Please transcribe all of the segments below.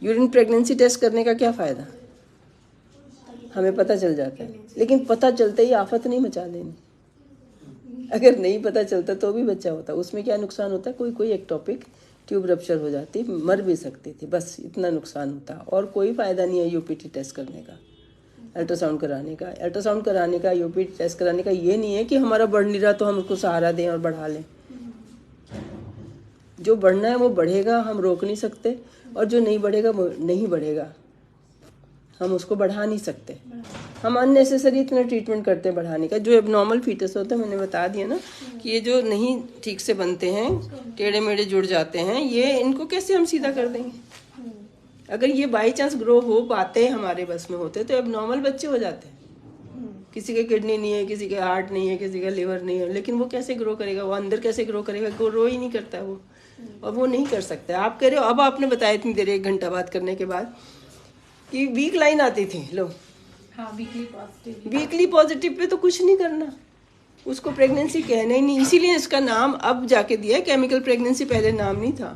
Urine pregnancy test करने का क्या फ़ायदा, हमें पता चल जाता है, लेकिन पता चलते ही आफत नहीं मचा देनी। अगर नहीं पता चलता तो भी बच्चा होता, उसमें क्या नुकसान होता है, कोई कोई एक्टोपिक ट्यूब रप्चर हो जाती, मर भी सकती थी, बस इतना नुकसान होता। और कोई फ़ायदा नहीं है यूपीटी टेस्ट करने का, अल्ट्रासाउंड कराने का। अल्ट्रासाउंड कराने का, यूपीटी टेस्ट कराने का ये नहीं है कि हमारा बढ़ नहीं रहा तो हम उसको सहारा दें और बढ़ा लें। जो बढ़ना है वो बढ़ेगा, हम रोक नहीं सकते, और जो नहीं बढ़ेगा वो नहीं बढ़ेगा, हम उसको बढ़ा नहीं सकते। हम अननेसेसरी इतना ट्रीटमेंट करते हैं बढ़ाने का। जो एबनॉर्मल फीटस होता है, मैंने बता दिया ना कि ये जो नहीं ठीक से बनते हैं, टेढ़े मेढ़े जुड़ जाते हैं, ये इनको कैसे हम सीधा कर देंगे। अगर ये बाई चांस ग्रो हो पाते, हमारे बस में होते, तो एबनॉर्मल बच्चे हो जाते हैं। किसी के किडनी नहीं है, किसी के हार्ट नहीं है, किसी का लिवर नहीं है, लेकिन वो कैसे ग्रो करेगा, वो अंदर कैसे ग्रो करेगा, ग्रो ही नहीं करता वो, और वो नहीं कर सकता। आप कह रहे हो, अब आपने बताया इतनी देर 1 घंटा बात करने के बाद कि वीक लाइन आती थी, लो हाँ, वीकली पॉजिटिव पे तो कुछ नहीं करना, उसको प्रेगनेंसी कहना ही नहीं। इसीलिए इसका नाम अब जाके दिया है केमिकल प्रेगनेंसी, पहले नाम नहीं था।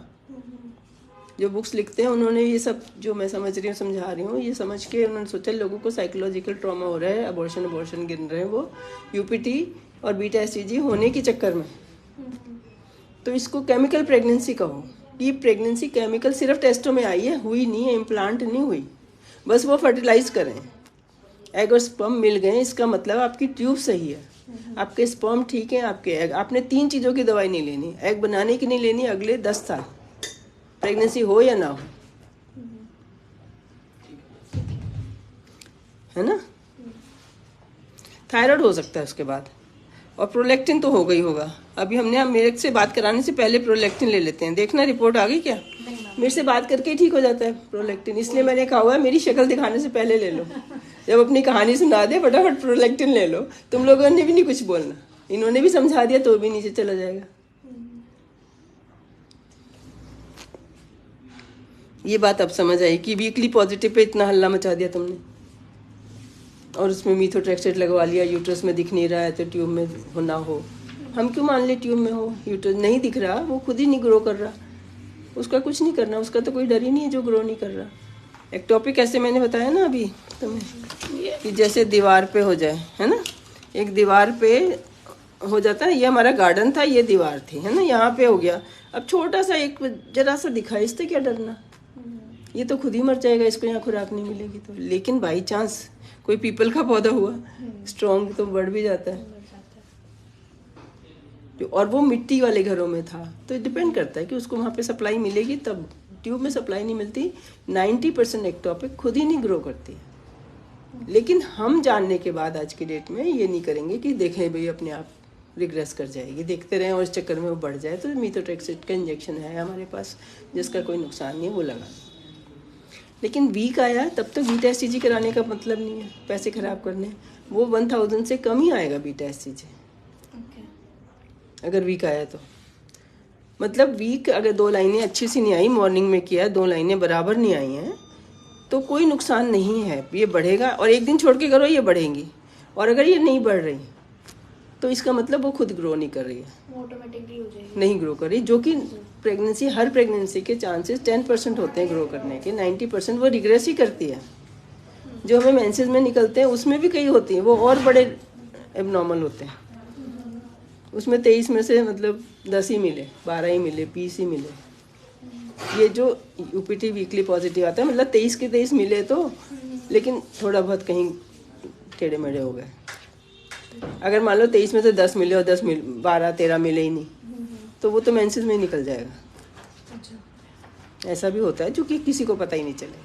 जो बुक्स लिखते हैं उन्होंने ये सब, जो मैं समझ रही हूँ, समझा रही हूँ, ये समझ के उन्होंने सोचा लोगों को साइकोलॉजिकल ट्रॉमा हो रहा है, अबॉर्शन गिन रहे हैं वो यूपीटी और बीटा एसटीजी होने के चक्कर में, तो इसको केमिकल प्रेगनेंसी कहो। ये प्रेगनेंसी केमिकल सिर्फ टेस्टों में आई है, हुई नहीं है, इम्प्लांट नहीं हुई, बस वो फर्टिलाइज करें, एग और स्पर्म मिल गए, इसका मतलब आपकी ट्यूब सही है, आपके स्पर्म ठीक है, आपके एग। आपने 3 चीज़ों की दवाई नहीं लेनी, एग बनाने की नहीं लेनी अगले 10 साल, प्रेगनेंसी हो या ना हो, है ना। थायराइड हो सकता है उसके बाद, और प्रोलैक्टिन तो होगा ही होगा। अभी हमने मेरे से बात कराने से पहले प्रोलैक्टिन ले लेते हैं, देखना रिपोर्ट आ गई क्या। मेरे से बात करके ही ठीक हो जाता है प्रोलैक्टिन, इसलिए मैंने कहा हुआ है मेरी शक्ल दिखाने से पहले ले लो। जब अपनी कहानी सुना दे फटाफट प्रोलैक्टिन ले लो। तुम लोगों ने भी नहीं कुछ बोलना, इन्होंने भी समझा दिया तो भी नीचे चला जाएगा। ये बात अब समझ आई कि वीकली पॉजिटिव पे इतना हल्ला मचा दिया तुमने, और उसमें मीथोट्रेक्सेट लगवा लिया, यूट्रस में दिख नहीं रहा है तो ट्यूब में हो ना हो। हम क्यों मान ले ट्यूब में हो, यूट्रस नहीं दिख रहा, वो खुद ही नहीं ग्रो कर रहा, उसका कुछ नहीं करना, उसका तो कोई डर ही नहीं है जो ग्रो नहीं कर रहा। एक्टोपिक ऐसे मैंने बताया ना अभी तुम्हें कि जैसे दीवार पे हो जाए, है ना, एक दीवार पे हो जाता है, ये हमारा गार्डन था, ये दीवार थी, है ना, यहाँ पे हो गया, अब छोटा सा एक जरा सा दिखा, इससे क्या डरना, ये तो खुद ही मर जाएगा, इसको यहाँ खुराक नहीं मिलेगी तो। लेकिन बाई चांस कोई पीपल का पौधा हुआ स्ट्रॉन्ग तो बढ़ भी जाता है, और वो मिट्टी वाले घरों में था, तो डिपेंड करता है कि उसको वहाँ पे सप्लाई मिलेगी तब। ट्यूब में सप्लाई नहीं मिलती, 90% एक्टोपिक खुद ही नहीं ग्रो करती है। लेकिन हम जानने के बाद आज की डेट में ये नहीं करेंगे कि देखें भाई अपने आप रिग्रेस कर जाएगी, देखते रहें और इस चक्कर में वो बढ़ जाए। तो मीथोट्रेक्सेट का इंजेक्शन है हमारे पास जिसका कोई नुकसान नहीं है, वो लगा। लेकिन वीक आया तब तो बीटा एसटीजी कराने का मतलब नहीं है पैसे खराब करने, वो 1000 से कम ही आएगा बीटा एसटीजी अगर वीक आया तो। मतलब वीक अगर 2 लाइनें अच्छी सी नहीं आई, मॉर्निंग में किया 2 लाइनें बराबर नहीं आई हैं तो कोई नुकसान नहीं है, ये बढ़ेगा। और एक दिन छोड़ के करो ये बढ़ेंगी, और अगर ये नहीं बढ़ रही तो इसका मतलब वो खुद ग्रो नहीं कर रही है, ऑटोमेटिकली हो जाएगी, नहीं ग्रो कर रही। जो कि प्रेगनेंसी, हर प्रेगनेंसी के चांसेस 10% होते हैं ग्रो करने के, 90% वो रिग्रेस ही करती है। जो हमें मेंसेस में निकलते हैं उसमें भी कई होती हैं, वो और बड़े एबनॉर्मल होते हैं, उसमें 23 में से मतलब 10 ही मिले, 12 ही मिले, 20 ही मिले। ये जो यूपीटी वीकली पॉजिटिव आता है मतलब 23 के 23 मिले तो, लेकिन थोड़ा बहुत कहीं टेढ़े मेढ़े हो गए। अगर मान लो 23 में से 10 मिले और 12 13 मिले ही नहीं तो वो तो मेंसेस में ही निकल जाएगा। ऐसा भी होता है जो कि किसी को पता ही नहीं चलेगा।